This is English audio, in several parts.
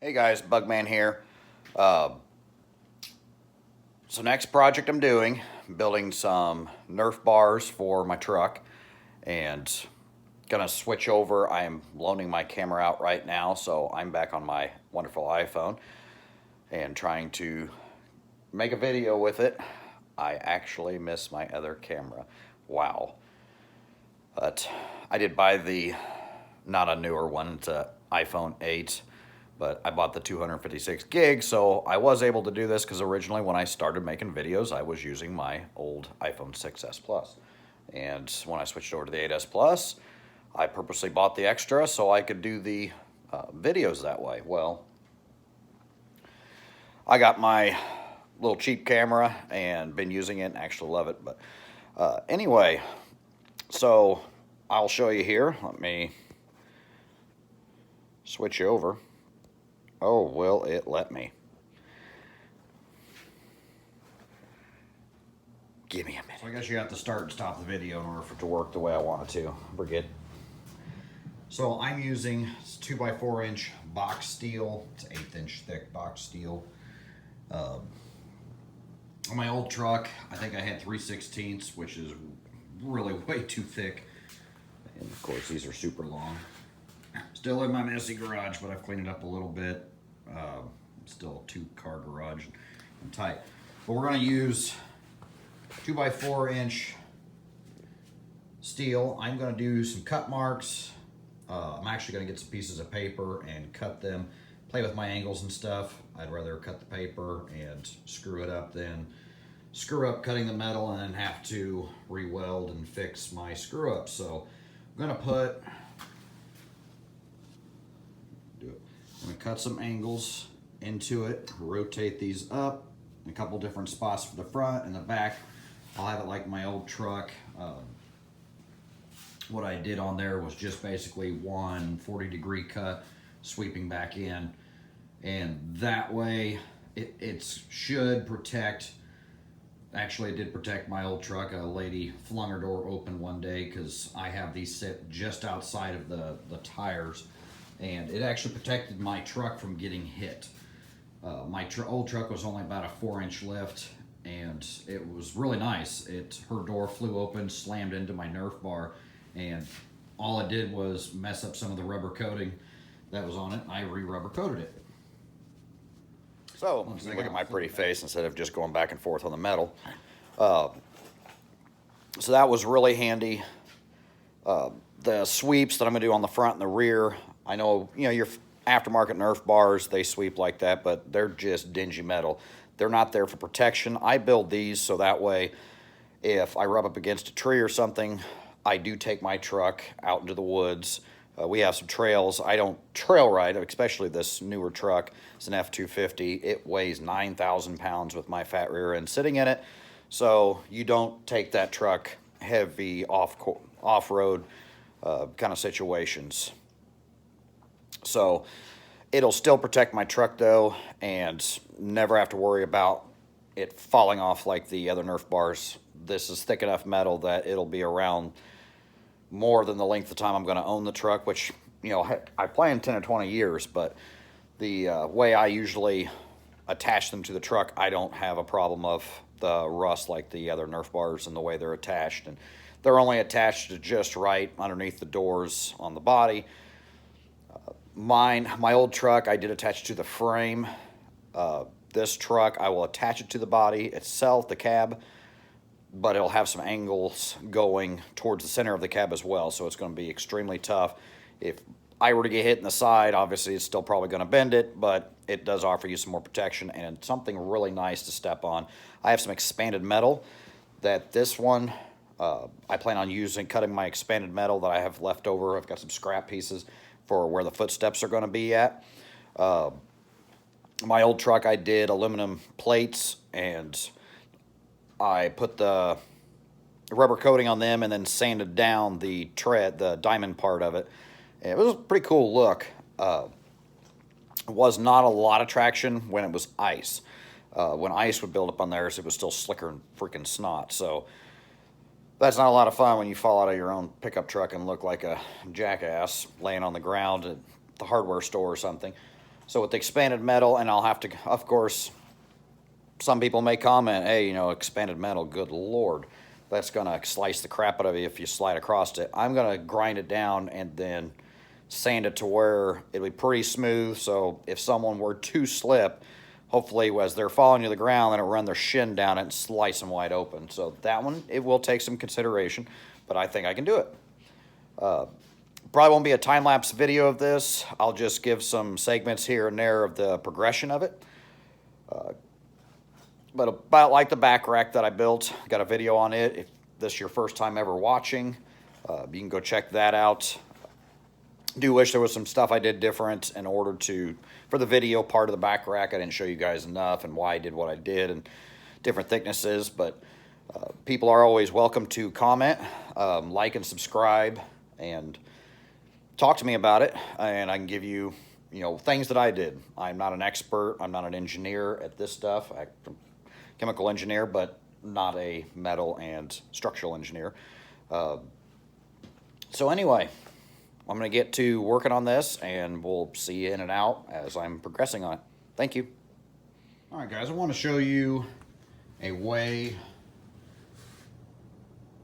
Hey guys, Bugman here. Uh, so next project I'm doing, building some Nerf bars for my truck and gonna switch over. I am loaning my camera out right now, so I'm back on my wonderful iPhone and trying to make a video with it. I actually miss my other camera. Wow. But I did buy not a newer one, it's a iPhone 8. But I bought the 256 gig, so I was able to do this because originally when I started making videos, I was using my old iPhone 6s Plus. And when I switched over to the 8s Plus, I purposely bought the extra so I could do the videos that way. Well, I got my little cheap camera and been using it and actually love it. But anyway, so I'll show you here. Let me switch over. Oh, will it let me? Give me a minute. So I guess you have to start and stop the video in order for it to work the way I want it to. Forget. So I'm using 2x4 inch box steel. It's 1/8 inch thick box steel. On my old truck, I think I had 3/16, which is really way too thick. And of course, these are super long. Still in my messy garage, but I've cleaned it up a little bit. Still a 2-car garage and tight. But we're going to use 2x4 inch steel. I'm going to do some cut marks. I'm actually going to get some pieces of paper and cut them, play with my angles and stuff. I'd rather cut the paper and screw it up than screw up cutting the metal and then have to re-weld and fix my screw up. So I'm going to cut some angles into it, rotate these up, a couple different spots for the front and the back. I'll have it like my old truck. What I did on there was just basically one 40-degree cut, sweeping back in, and that way it should protect. Actually, it did protect my old truck. A lady flung her door open one day because I have these sit just outside of the tires, and it actually protected my truck from getting hit. My old truck was only about a 4-inch lift, and it was really nice. Her door flew open, slammed into my Nerf bar, and all it did was mess up some of the rubber coating that was on it. I re-rubber coated it. So, look at my pretty face instead of just going back and forth on the metal. So that was really handy. The sweeps that I'm going to do on the front and the rear, I know, your aftermarket Nerf bars, they sweep like that, but they're just dingy metal. They're not there for protection. I build these so that way if I rub up against a tree or something, I do take my truck out into the woods. We have some trails. I don't trail ride, especially this newer truck. It's an F-250. It weighs 9,000 pounds with my fat rear end sitting in it. So you don't take that truck heavy off-road kind of situations. So it'll still protect my truck though, and never have to worry about it falling off like the other Nerf bars. This is thick enough metal that it'll be around more than the length of time I'm going to own the truck, which, I plan 10 or 20 years, but the way I usually attach them to the truck, I don't have a problem of the rust like the other Nerf bars and the way they're attached. And they're only attached to just right underneath the doors on the body. My old truck, I did attach to the frame. This truck, I will attach it to the body itself, the cab, but it'll have some angles going towards the center of the cab as well, so it's going to be extremely tough. If I were to get hit in the side, obviously it's still probably going to bend it, but it does offer you some more protection and something really nice to step on. I have some expanded metal that this one, I plan on cutting my expanded metal that I have left over. I've got some scrap pieces for where the footsteps are going to be at. My old truck, I did aluminum plates, and I put the rubber coating on them and then sanded down the diamond part of it. And it was a pretty cool look. Was not a lot of traction when it was ice. When ice would build up on theirs, it was still slicker than freaking snot. So that's not a lot of fun when you fall out of your own pickup truck and look like a jackass laying on the ground at the hardware store or something. So with the expanded metal, and I'll have to, of course, some people may comment, hey, you know, expanded metal, good Lord, that's gonna slice the crap out of you if you slide across it. I'm gonna grind it down and then sand it to where it'll be pretty smooth, so if someone were to slip, hopefully as they're falling to the ground, then it'll run their shin down it and slice them wide open. So that one, it will take some consideration, but I think I can do it. Probably won't be a time-lapse video of this. I'll just give some segments here and there of the progression of it. But about like the back rack that I built, got a video on it. If this is your first time ever watching, you can go check that out. Do wish there was some stuff I did different in order to, for the video part of the back rack, I didn't show you guys enough and why I did what I did and different thicknesses, but people are always welcome to comment, like and subscribe, and talk to me about it, and I can give you, you know, things that I did. I'm not an expert, I'm not an engineer at this stuff. I'm a chemical engineer, but not a metal and structural engineer. So anyway, I'm going to get to working on this, and we'll see you in and out as I'm progressing on it. Thank you. All right, guys, I want to show you a way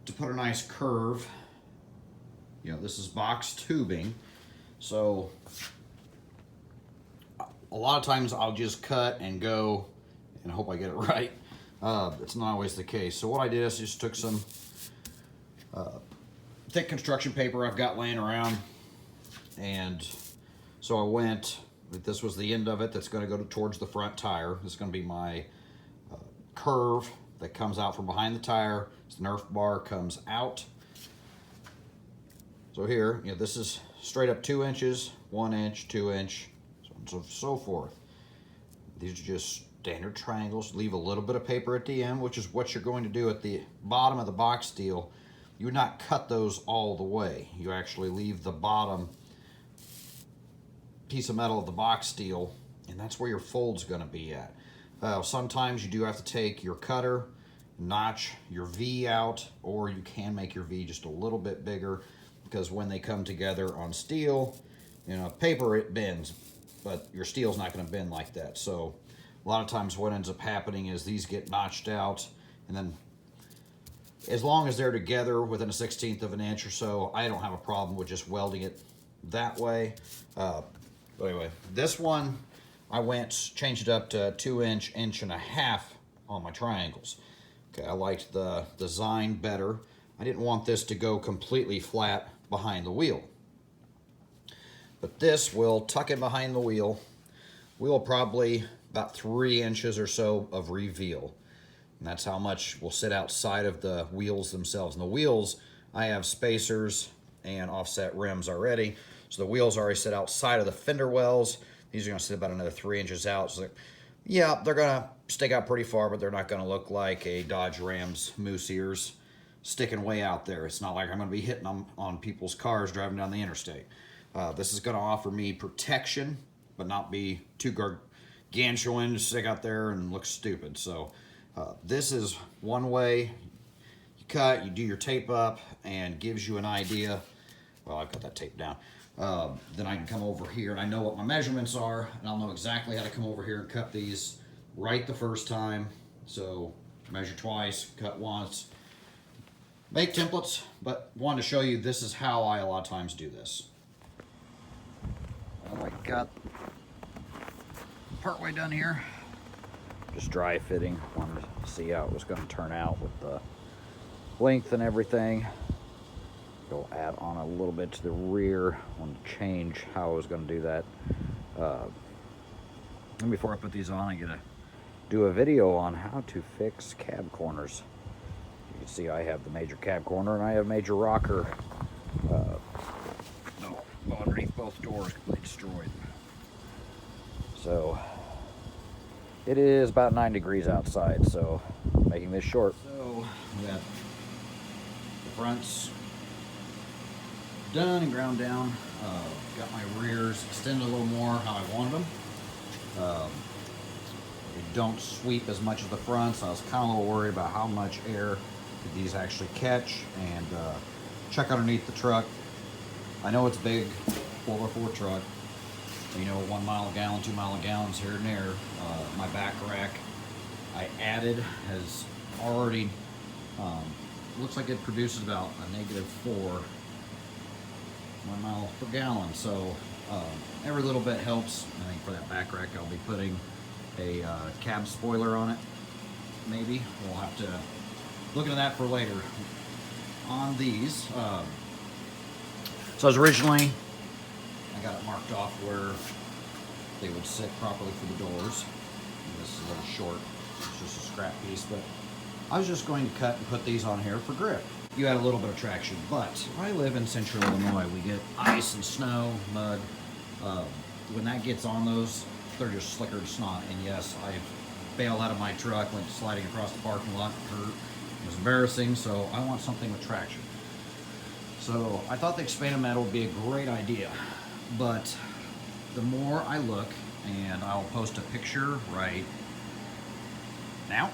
to put a nice curve. You know, this is box tubing, so a lot of times I'll just cut and go, and I hope I get it right. It's not always the case. So what I did is just took some thick construction paper I've got laying around, and so I went, this was the end of it that's going to go towards the front tire. This is going to be my curve that comes out from behind the tire. This Nerf bar comes out. So here, you know, this is straight up 2 inches, 1 inch, 2 inch, so on and so forth. These are just standard triangles. Leave a little bit of paper at the end, which is what you're going to do at the bottom of the box steel. You would not cut those all the way. You actually leave the bottom piece of metal of the box steel, and that's where your fold's going to be at. Sometimes you do have to take your cutter, notch your V out, or you can make your V just a little bit bigger, because when they come together on steel, you know, paper, it bends, but your steel's not going to bend like that. So a lot of times what ends up happening is these get notched out, and then as long as they're together within a 1/16 of an inch or so, I don't have a problem with just welding it that way. But anyway, this one, I changed it up to 2 inch, 1.5 inch on my triangles. Okay, I liked the design better. I didn't want this to go completely flat behind the wheel. But this will tuck in behind the wheel. We'll probably about 3 inches or so of reveal. And that's how much will sit outside of the wheels themselves. And the wheels, I have spacers and offset rims already. So the wheels already sit outside of the fender wells. These are going to sit about another 3 inches out. So yeah, they're going to stick out pretty far, but they're not going to look like a Dodge Ram's moose ears sticking way out there. It's not like I'm going to be hitting them on people's cars driving down the interstate. This is going to offer me protection, but not be too gargantuan to stick out there and look stupid. So this is one way you cut, you do your tape up, and gives you an idea. Well, I've got that tape down. Then I can come over here, and I know what my measurements are, and I'll know exactly how to come over here and cut these right the first time. So measure twice, cut once. Make templates, but wanted to show you this is how I a lot of times do this. Well, I got partway done here. Just dry fitting. Wanted to see how it was going to turn out with the length and everything. Go add on a little bit to the rear. Want to change how I was going to do that. And before I put these on, I gotta do a video on how to fix cab corners. You can see I have the major cab corner and I have major rocker. Underneath both doors, completely destroyed. So it is about 9 degrees outside, so making this short. So we got the fronts done and ground down. Got my rears extended a little more how I wanted them. They don't sweep as much as the fronts. I was kind of a little worried about how much air did these actually catch, and check underneath the truck. I know it's big, 4x4 truck. you know, 1 mile a gallon, 2 mile a gallons here and there. My back rack I added has already, looks like it produces about a -4 1 mile per gallon. So every little bit helps. I think for that back rack I'll be putting a cab spoiler on it. Maybe we'll have to look into that for later. On these, so as originally I got it marked off where they would sit properly for the doors. And this is a little short, it's just a scrap piece, but I was just going to cut and put these on here for grip. You add a little bit of traction, but where I live in central Illinois, we get ice and snow, mud. When that gets on those, they're just slicker to snot. And yes, I've bailed out of my truck, went sliding across the parking lot, hurt. It was embarrassing, so I want something with traction. So I thought the expanded metal would be a great idea, but the more I look, and I'll post a picture right now.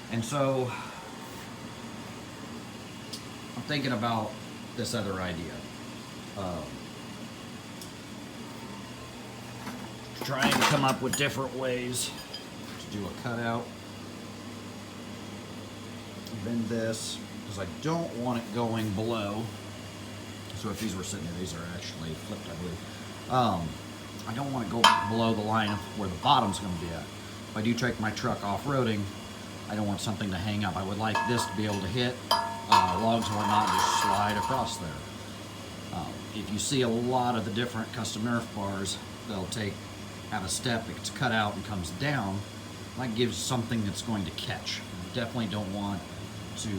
And so I'm thinking about this other idea. Try and come up with different ways to do a cutout. Bend this, because I don't want it going below. So if these were sitting here, these are actually flipped, I believe. I don't want to go below the line of where the bottom's going to be at. If I do take my truck off-roading, I don't want something to hang up. I would like this to be able to hit logs and whatnot, just slide across there. If you see a lot of the different custom Nerf bars, they'll have a step that gets cut out and comes down. That gives something that's going to catch. You definitely don't want to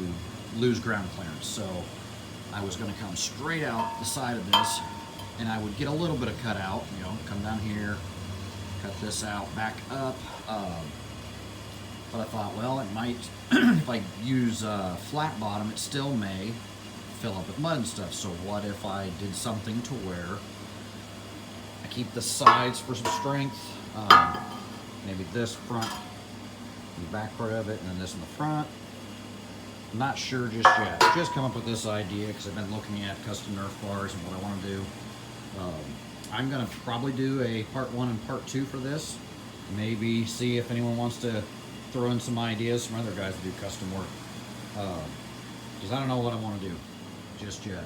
lose ground clearance. So I was going to come straight out the side of this, and I would get a little bit of cut out, you know, come down here, cut this out, back up. But I thought, well, it might, if I use flat bottom, it still may fill up with mud and stuff. So what if I did something to where I keep the sides for some strength, maybe this front, the back part of it, and then this in the front. I'm not sure just yet. Just come up with this idea because I've been looking at custom Nerf bars and what I want to do. I'm going to probably do a part 1 and part 2 for this. Maybe see if anyone wants to throw in some ideas from other guys that do custom work. Because I don't know what I want to do just yet.